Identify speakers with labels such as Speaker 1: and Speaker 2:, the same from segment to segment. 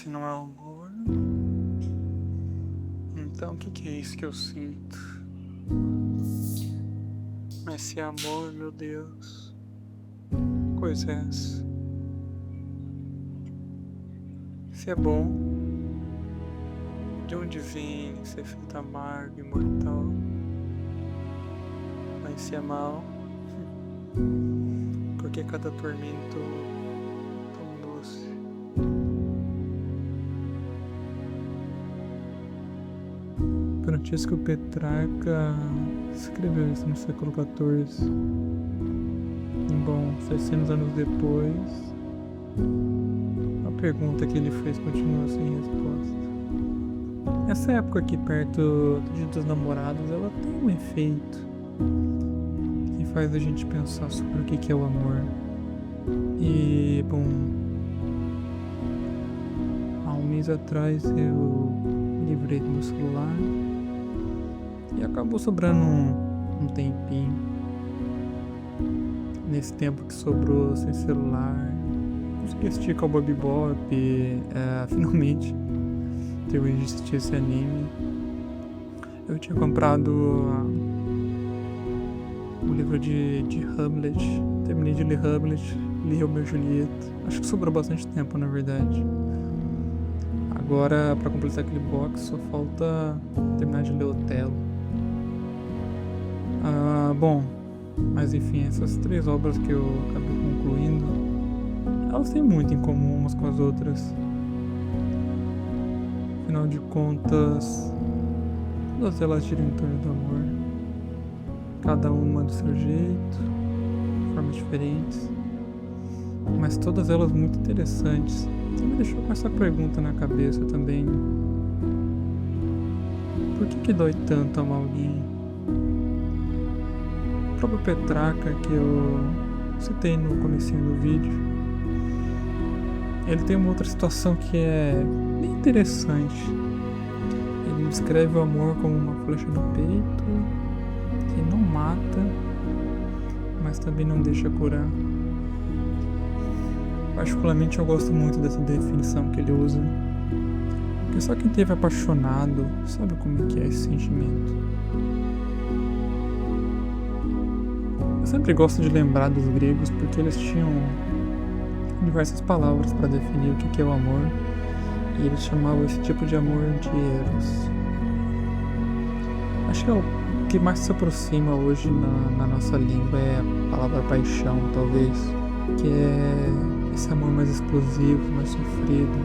Speaker 1: Se não é amor, então o que é isso que eu sinto? Mas se é amor, meu Deus, que coisa é essa? Se é bom, de onde vem esse efeito amargo e mortal? Mas se é mal, por que cada tormento tão doce? Francisco Petrarca escreveu isso no século XIV. Bom, 600 anos depois, a pergunta que ele fez continua sem resposta. Essa época aqui perto do Dia dos Namorados, ela tem um efeito que faz a gente pensar sobre o que é o amor. E, bom, há um mês atrás eu me livrei do meu celular e acabou sobrando um tempinho. Nesse tempo que sobrou sem celular, consegui assistir Cowboy Bebop, finalmente terminei de assistir esse anime. Eu tinha comprado o livro de Hamlet, terminei de ler Hamlet, li Romeu e Julieta. Acho que sobrou bastante tempo, na verdade. Agora, pra completar aquele box, só falta terminar de ler Otelo. Bom, mas enfim, essas 3 obras que eu acabei concluindo, elas têm muito em comum umas com as outras. Afinal de contas, todas elas giram em torno do amor. Cada uma do seu jeito, de formas diferentes, mas todas elas muito interessantes. Você me deixou com essa pergunta na cabeça também. Por que dói tanto amar alguém? O próprio Petrarca, que eu citei no comecinho do vídeo, ele tem uma outra situação que é bem interessante. Ele descreve o amor como uma flecha no peito, que não mata, mas também não deixa curar. Particularmente eu gosto muito dessa definição que ele usa, porque só quem teve apaixonado sabe como é que é esse sentimento. Eu sempre gosto de lembrar dos gregos porque eles tinham diversas palavras para definir o que é o amor, e eles chamavam esse tipo de amor de eros. Acho que é o que mais se aproxima hoje na nossa língua é a palavra paixão, talvez, que é esse amor mais explosivo, mais sofrido,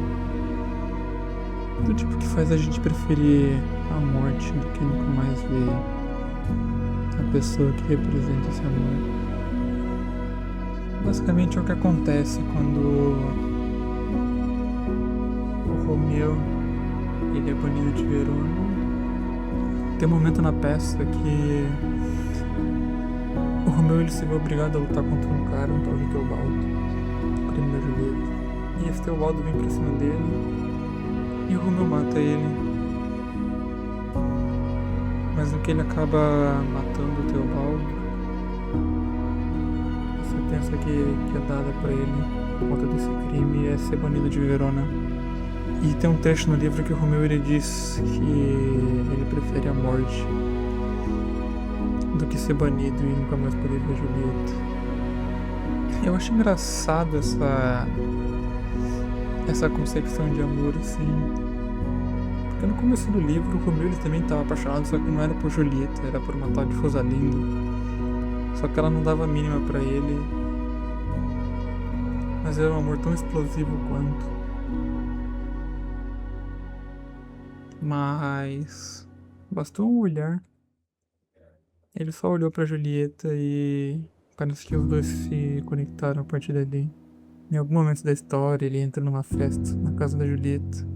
Speaker 1: do tipo que faz a gente preferir a morte do que nunca mais ver a pessoa que representa esse amor. Basicamente é o que acontece quando o Romeu ele é banido de Verona. Tem um momento na peça que o Romeu ele se vê obrigado a lutar contra um cara, um tal de Teobaldo, primo da Julieta. E esse Teobaldo vem pra cima dele e o Romeu mata ele. Mas no que ele acaba matando o Teobaldo, a sentença que é dada pra ele por conta desse crime é ser banido de Verona. E tem um trecho no livro que o Romeu ele diz que ele prefere a morte do que ser banido e nunca mais poder ver Julieta. Eu acho engraçado essa concepção de amor, assim. Porque no começo do livro o Romeu ele também estava apaixonado, só que não era por Julieta, era por uma tal de Rosalinda. Só que ela não dava a mínima pra ele. Mas era um amor tão explosivo quanto. Mas bastou um olhar. Ele só olhou pra Julieta e parece que os dois se conectaram a partir dali. Em algum momento da história, ele entra numa festa na casa da Julieta.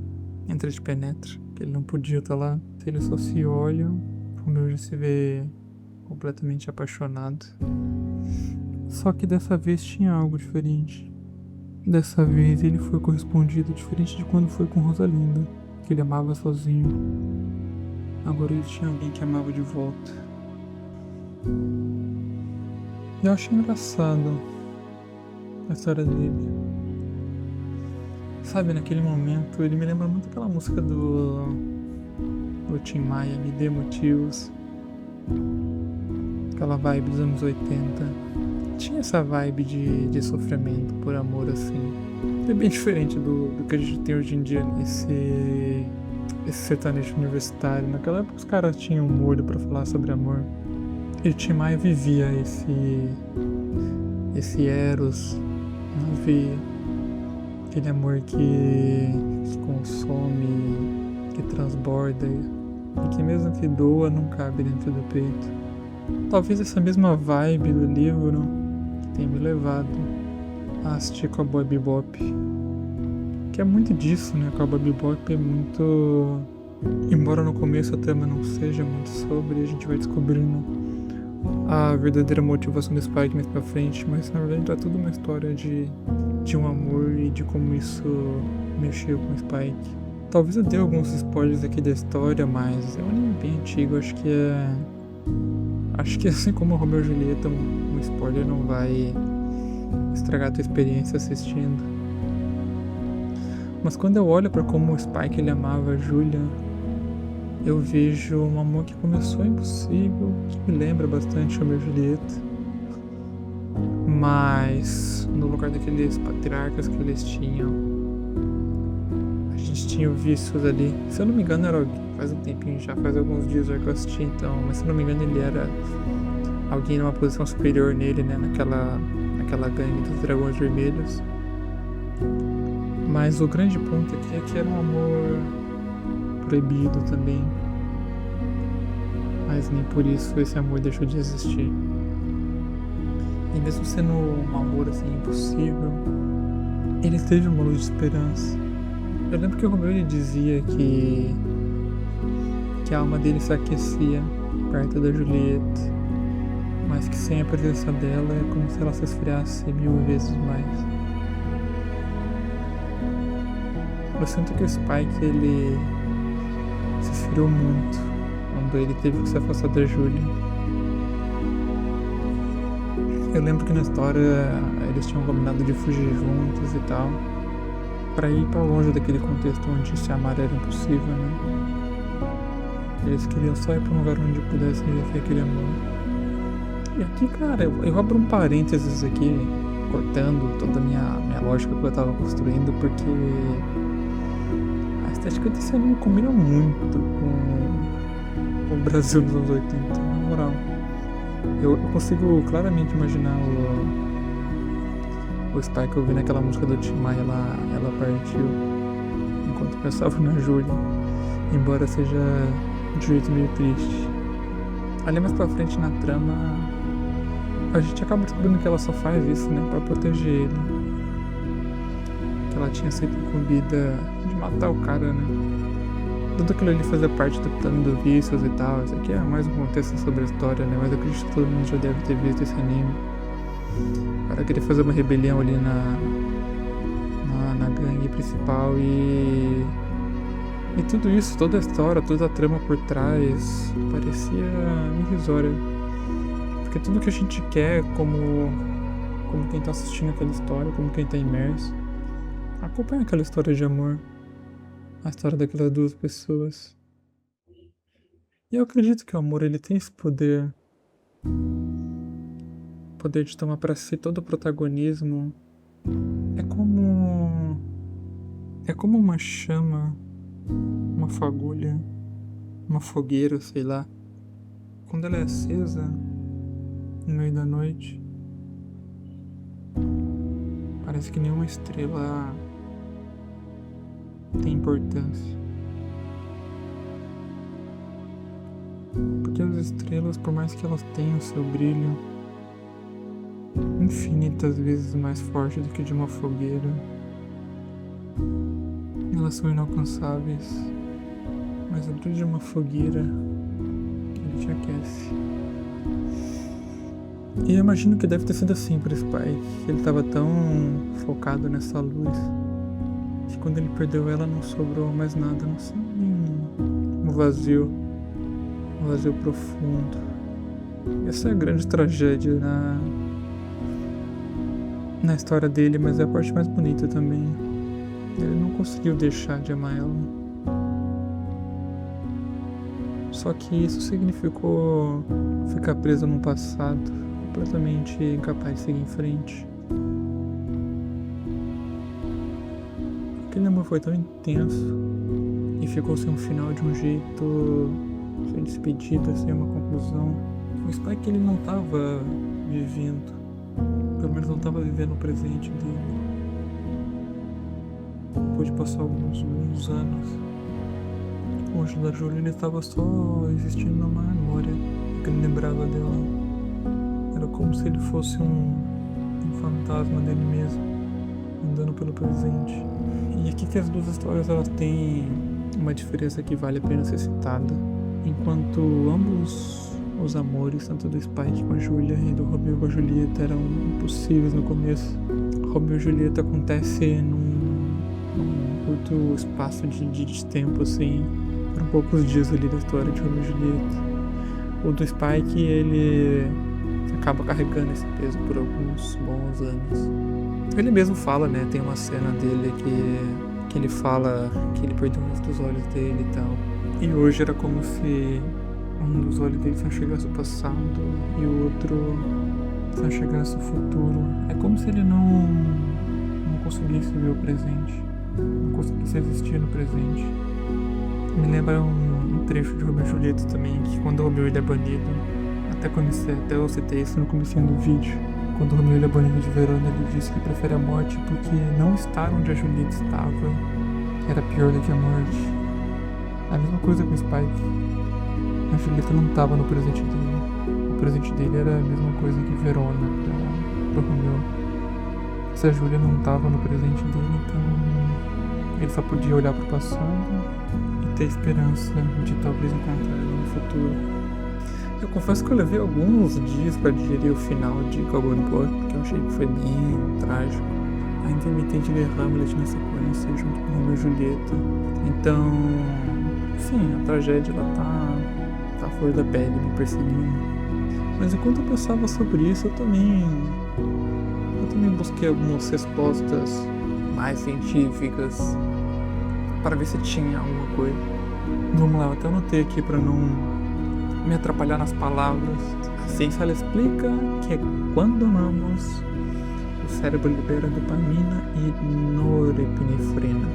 Speaker 1: Entra de penetra, que ele não podia estar lá. Eles só se olham, o Romeu já se vê completamente apaixonado. Só que dessa vez tinha algo diferente. Dessa vez ele foi correspondido diferente de quando foi com Rosalinda, que ele amava sozinho. Agora ele tinha alguém que amava de volta. Eu acho engraçado a história dele. Sabe, naquele momento, ele me lembra muito aquela música do Tim Maia, Me Dê Motivos. Aquela vibe dos anos 80. Tinha essa vibe de sofrimento por amor, assim. É bem diferente do que a gente tem hoje em dia nesse sertanejo universitário. Naquela época os caras tinham um molho pra falar sobre amor. E o Tim Maia vivia esse eros na veia. Aquele amor que consome, que transborda e que mesmo que doa não cabe dentro do peito. Talvez essa mesma vibe do livro tenha me levado a assistir Cowboy Bebop. Que é muito disso, né? Cowboy Bebop é muito... Embora no começo a trama não seja muito sobre, a gente vai descobrindo a verdadeira motivação do Spike mais pra frente, mas na verdade tá tudo uma história de um amor e de como isso mexeu com o Spike. Talvez eu dê alguns spoilers aqui da história, mas é um anime bem antigo, acho que assim como o Romeo e Julieta, um spoiler não vai estragar a tua experiência assistindo. Mas quando eu olho pra como o Spike ele amava a Julia, eu vejo um amor que começou impossível, que me lembra bastante Romeo e Julieta. Mas no lugar daqueles patriarcas que eles tinham, a gente tinha vícios ali. Se eu não me engano era alguém, faz um tempinho já, faz alguns dias já que eu assisti então, mas se eu não me engano ele era alguém numa posição superior nele, né, naquela gangue dos dragões vermelhos. Mas o grande ponto aqui é que era um amor proibido também. Mas nem por isso esse amor deixou de existir. E mesmo sendo um amor assim impossível, ele teve uma luz de esperança. Eu lembro que o Romeu ele dizia que a alma dele se aquecia perto da Julieta, mas que sem a presença dela é como se ela se esfriasse 1000 vezes mais. Eu sinto que o Spike ele se esfriou muito quando ele teve que se afastar da Julia. Eu lembro que na história eles tinham combinado de fugir juntos e tal, pra ir pra longe daquele contexto onde se amar era impossível, né? Eles queriam só ir pra um lugar onde pudessem viver aquele amor. E aqui, cara, eu abro um parênteses aqui, cortando toda a minha lógica que eu tava construindo, porque a estética desse anime combina muito com o Brasil dos anos 80, na moral. Eu consigo claramente imaginar o Spike ouvindo aquela música do Tim Maia, ela partiu, enquanto pensava na Julia, embora seja de um jeito meio triste. Ali mais pra frente na trama, a gente acaba descobrindo que ela só faz isso, né, pra proteger ele. Que ela tinha sido incumbida de matar o cara, né. Tudo aquilo ali fazia parte do plano do Vícios e tal. Isso aqui é mais um contexto sobre a história, né? Mas eu acredito que todo mundo já deve ter visto esse anime. Ela queria fazer uma rebelião ali na gangue principal e tudo isso, toda a história, toda a trama por trás parecia irrisória. Porque tudo que a gente quer como quem tá assistindo aquela história, como quem tá imerso, acompanha aquela história de amor. A história daquelas duas pessoas. E eu acredito que o amor ele tem esse poder de tomar pra si todo o protagonismo. É como uma chama, uma fagulha, uma fogueira, sei lá. Quando ela é acesa no meio da noite, parece que nenhuma estrela tem importância. Porque as estrelas, por mais que elas tenham seu brilho infinitas vezes mais forte do que de uma fogueira, elas são inalcançáveis. Mas o brilho de uma fogueira, ele te aquece. E eu imagino que deve ter sido assim para esse pai, que ele estava tão focado nessa luz que quando ele perdeu ela não sobrou mais nada, não sei, um vazio profundo. Essa é a grande tragédia na história dele, mas é a parte mais bonita também. Ele não conseguiu deixar de amar ela. Só que isso significou ficar preso no passado, completamente incapaz de seguir em frente. Aquele amor foi tão intenso e ficou sem um final de um jeito, sem despedida, sem uma conclusão. O Spike, ele não tava vivendo, pelo menos não tava vivendo o presente dele. Depois de passar alguns anos, o anjo da Julia, ele estava só existindo na memória, porque ele lembrava dela. Era como se ele fosse um fantasma dele mesmo, andando pelo presente. E aqui que as duas histórias, elas têm uma diferença que vale a pena ser citada. Enquanto ambos os amores, tanto do Spike com a Julia e do Romeo com a Julieta, eram impossíveis no começo, Romeo e Julieta acontece num curto espaço de tempo, assim. Foram poucos dias ali da história de Romeo e Julieta. O do Spike, ele acaba carregando esse peso por alguns bons anos. Ele mesmo fala, né? Tem uma cena dele que ele fala que ele perdeu um dos olhos dele e tal. E hoje era como se um dos olhos dele só enxergasse o passado e o outro só enxergasse o futuro. É como se ele não conseguisse ver o presente, não conseguisse existir no presente. Me lembra um trecho de Romeo e Julieta também, que quando o Romeo ele é banido, até eu citei isso no comecinho do vídeo, quando o Romeo ele é banido de Verona, ele disse que prefere a morte porque não estar onde a Julieta estava era pior do que a morte. A mesma coisa com o Spike. A Julieta não estava no presente dele. O presente dele era a mesma coisa que Verona para Romeo. Se a Julia não estava no presente dele, então ele só podia olhar para o passado e ter esperança de talvez encontrar ela no futuro. Eu confesso que eu levei alguns dias para digerir o final de Cowboy Bebop, porque eu achei que foi bem trágico. A intermitente de Hamlet na sequência, junto com Romeo e Julieta. Então, sim, a tragédia ela tá à flor da pele, me perseguindo. Mas enquanto eu pensava sobre isso, eu também busquei algumas respostas mais científicas para ver se tinha alguma coisa. Vamos lá, eu até anotei aqui para não me atrapalhar nas palavras. A ciência ela explica que quando amamos, o cérebro libera dopamina e norepinefrina,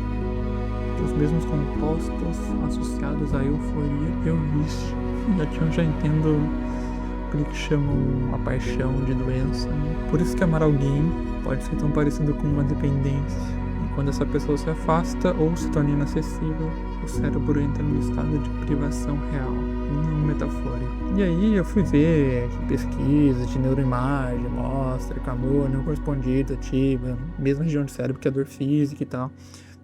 Speaker 1: que os mesmos compostos associados à euforia e ao vício. E aqui eu já entendo aquilo que chamam a paixão de doença, né? Por isso que amar alguém pode ser tão parecido com uma dependência. E quando essa pessoa se afasta ou se torna inacessível, o cérebro entra num estado de privação real, não metafórico. E aí eu fui ver pesquisas de neuroimagem, mostra que amor não correspondido, ativa, mesma região do cérebro que a dor física e tal.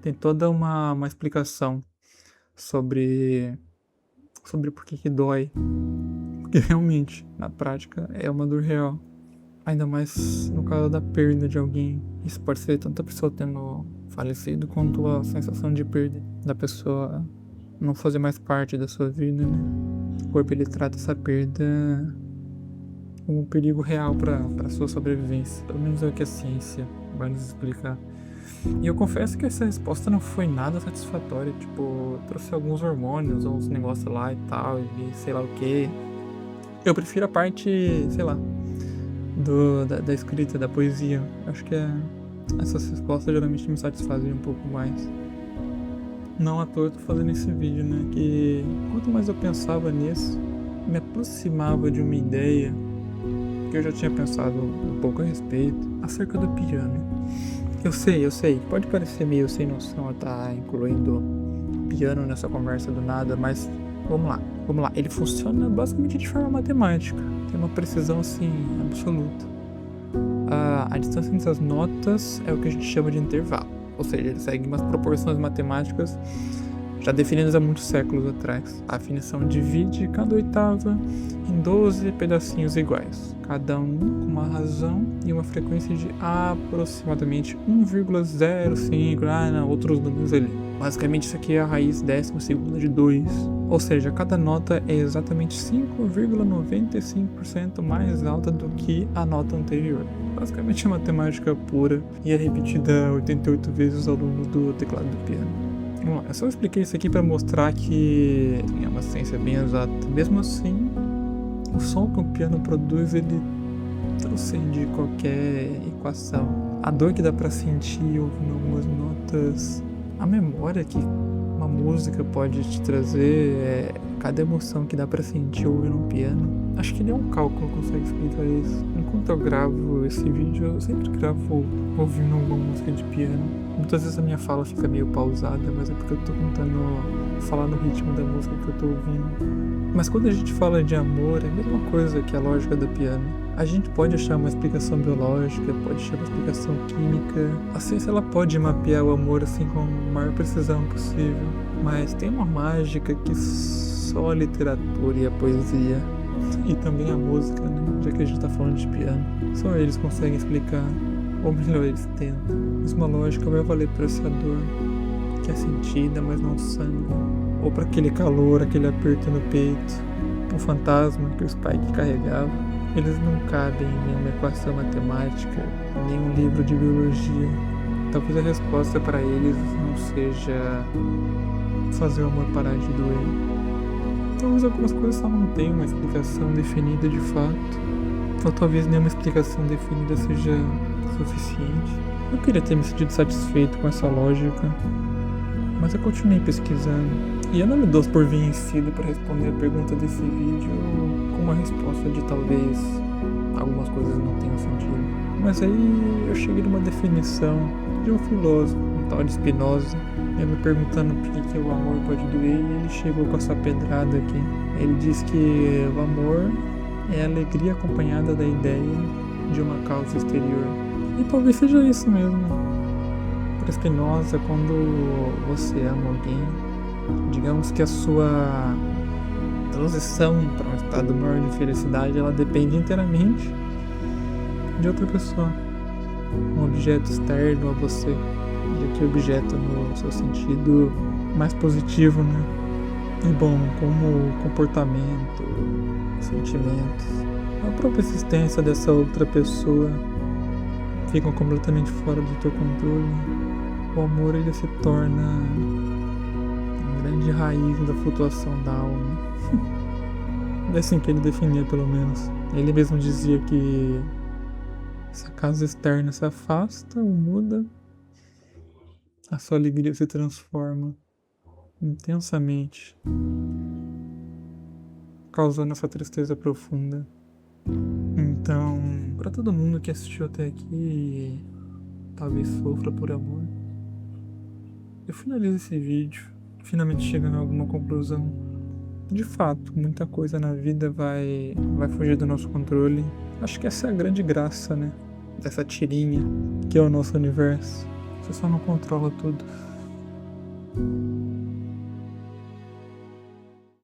Speaker 1: Tem toda uma explicação sobre por que dói. Porque realmente, na prática, é uma dor real. Ainda mais no caso da perda de alguém. Isso pode ser tanto a pessoa tendo falecido, quanto a sensação de perda da pessoa não fazer mais parte da sua vida, né? O corpo ele trata essa perda como um perigo real para sua sobrevivência. Pelo menos é o que a ciência vai nos explicar. E eu confesso que essa resposta não foi nada satisfatória. Tipo, eu trouxe alguns hormônios, uns negócios lá e tal, e sei lá o que. Eu prefiro a parte, sei lá, da escrita, da poesia. Acho que essas respostas geralmente me satisfazem um pouco mais. Não à toa eu tô fazendo esse vídeo, né? Que quanto mais eu pensava nisso, me aproximava de uma ideia que eu já tinha pensado um pouco a respeito, acerca do piano. Eu sei, pode parecer meio sem noção eu estar incluindo piano nessa conversa do nada, mas vamos lá. Ele funciona basicamente de forma matemática, tem uma precisão assim absoluta. A distância entre as notas é o que a gente chama de intervalo, ou seja, ele segue umas proporções matemáticas já definidas há muitos séculos atrás. A afinação divide cada oitava em 12 pedacinhos iguais, cada um com uma razão e uma frequência de aproximadamente 1,05, outros números ali. Basicamente isso aqui é a raiz 12ª de 2, ou seja, cada nota é exatamente 5,95% mais alta do que a nota anterior. Basicamente é matemática pura e é repetida 88 vezes ao longo do teclado do piano. Vamos lá, eu só expliquei isso aqui para mostrar que é uma ciência bem exata. Mesmo assim, o som que o piano produz, ele transcende qualquer equação. A dor que dá para sentir ouvindo algumas notas, a memória que uma música pode te trazer, cada emoção que dá pra sentir ouvindo um piano. Acho que nem um cálculo consegue explicar isso. Enquanto eu gravo esse vídeo, eu sempre gravo ouvindo alguma música de piano. Muitas vezes a minha fala fica meio pausada, mas é porque eu tô tentando falar no ritmo da música que eu tô ouvindo. Mas quando a gente fala de amor, é a mesma coisa que a lógica do piano. A gente pode achar uma explicação biológica, pode achar uma explicação química. A ciência ela pode mapear o amor assim com a maior precisão possível. Mas tem uma mágica que só a literatura e a poesia, e também a música, né? Já que a gente tá falando de piano, só eles conseguem explicar, ou melhor, eles tentam. Mas uma lógica vai valer para essa dor que é sentida, mas não sangra, ou para aquele calor, aquele aperto no peito, o fantasma que o Spike carregava. Eles não cabem em nenhuma equação matemática, nem um livro de biologia. Talvez a resposta para eles não seja fazer o amor parar de doer. Talvez algumas coisas só não tenham uma explicação definida de fato, ou talvez nenhuma explicação definida seja suficiente. Eu queria ter me sentido satisfeito com essa lógica, mas eu continuei pesquisando, e eu não me dou por vencido para responder a pergunta desse vídeo com uma resposta de talvez algumas coisas não tenham sentido. Mas aí eu cheguei numa definição de um filósofo, um tal de Spinoza, me perguntando por que o amor pode doer, e ele chegou com essa pedrada aqui. Ele diz que o amor é a alegria acompanhada da ideia de uma causa exterior. E talvez seja isso mesmo. Para Spinoza, quando você ama alguém, digamos que a sua transição para um estado maior de felicidade, ela depende inteiramente de outra pessoa, um objeto externo a você, e aqui objeto no seu sentido mais positivo, né? E bom, como comportamento, sentimentos, a própria existência dessa outra pessoa ficam completamente fora do teu controle. O amor, ele se torna a grande raiz da flutuação da alma. É assim que ele definia, pelo menos. Ele mesmo dizia que se a causa externa se afasta ou muda, a sua alegria se transforma intensamente, causando essa tristeza profunda. Então, para todo mundo que assistiu até aqui e talvez sofra por amor, eu finalizo esse vídeo, finalmente chegando a alguma conclusão. De fato, muita coisa na vida vai fugir do nosso controle. Acho que essa é a grande graça, né? Dessa tirinha que é o nosso universo. Você só não controla tudo.